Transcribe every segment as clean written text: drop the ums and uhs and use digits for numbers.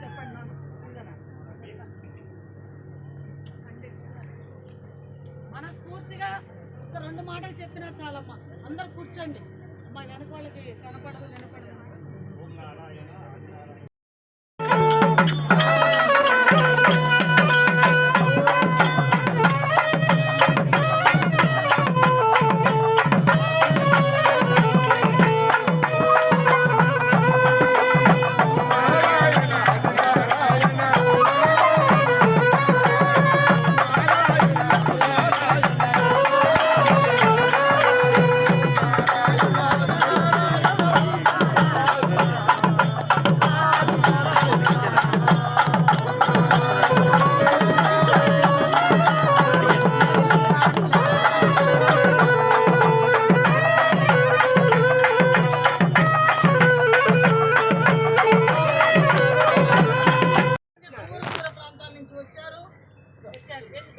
చెప్పండి మనస్ఫూర్తిగా ఒక 2 మాటలు చెప్పినా చాలమ్మా. అందరు కూర్చోండి. మా వెనక వాళ్ళకి కనపడదు వినపడదు.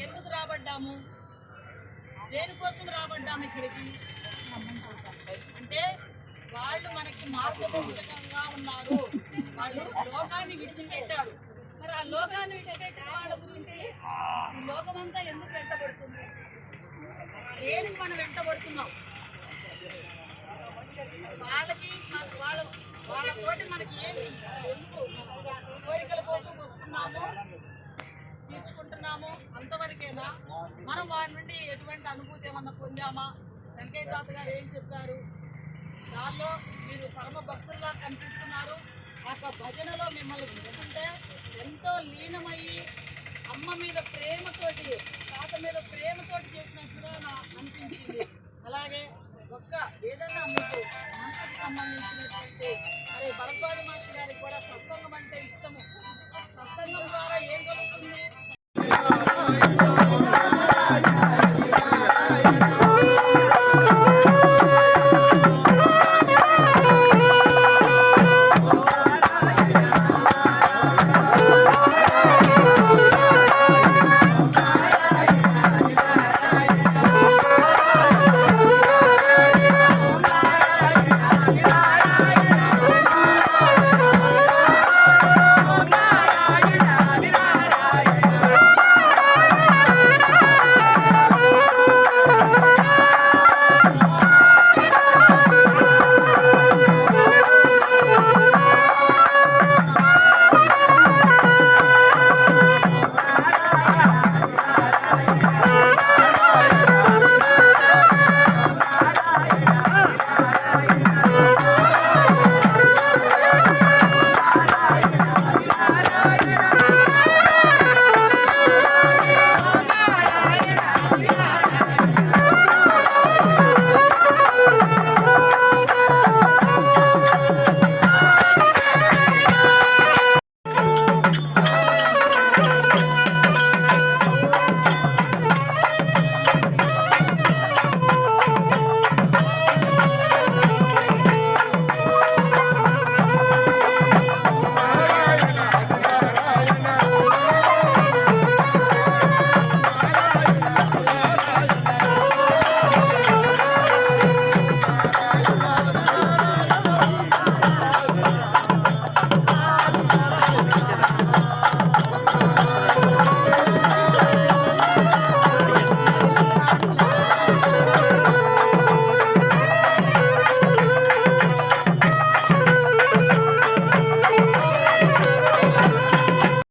ఎందుకు రాబడ్డాము, దేనికోసం రాబడ్డాము ఇక్కడికి అంటే వాళ్ళు మనకి మార్గదర్శకంగా ఉన్నారు. వాళ్ళు లోకాన్ని విడిచిపెట్టారు. మరి ఆ లోకాన్ని విడిచిపెట్టిన వాళ్ళ గురించి ఈ లోకమంతా ఎందుకు వెంటబడుతుంది? దేనికి మనం వెంటబడుతున్నాం? వాళ్ళతోటి మనకి ఏంటి, ఎందుకు కోరికల కోసం వస్తున్నాము, తీర్చుకుంటున్నాము, అంతవరకేనా? మనం వారి నుండి ఎటువంటి అనుభూతి ఏమన్నా పొందామా? వెంకయ్య తాత గారు ఏం చెప్పారు? దానిలో మీరు పరమ భక్తుల్లా కనిపిస్తున్నారు. ఆ భజనలో మిమ్మల్ని చూస్తుంటే ఎంతో లీనమయ్యి అమ్మ మీద ప్రేమతోటి, తాత మీద ప్రేమతోటి చేసినట్టుగా నాకు అనిపించింది. అలాగే ఏదైనా మీకు మనసుకు సంబంధించినటువంటి భరద్వాజ మాస్టర్ గారికి కూడా సత్సంగం అంటే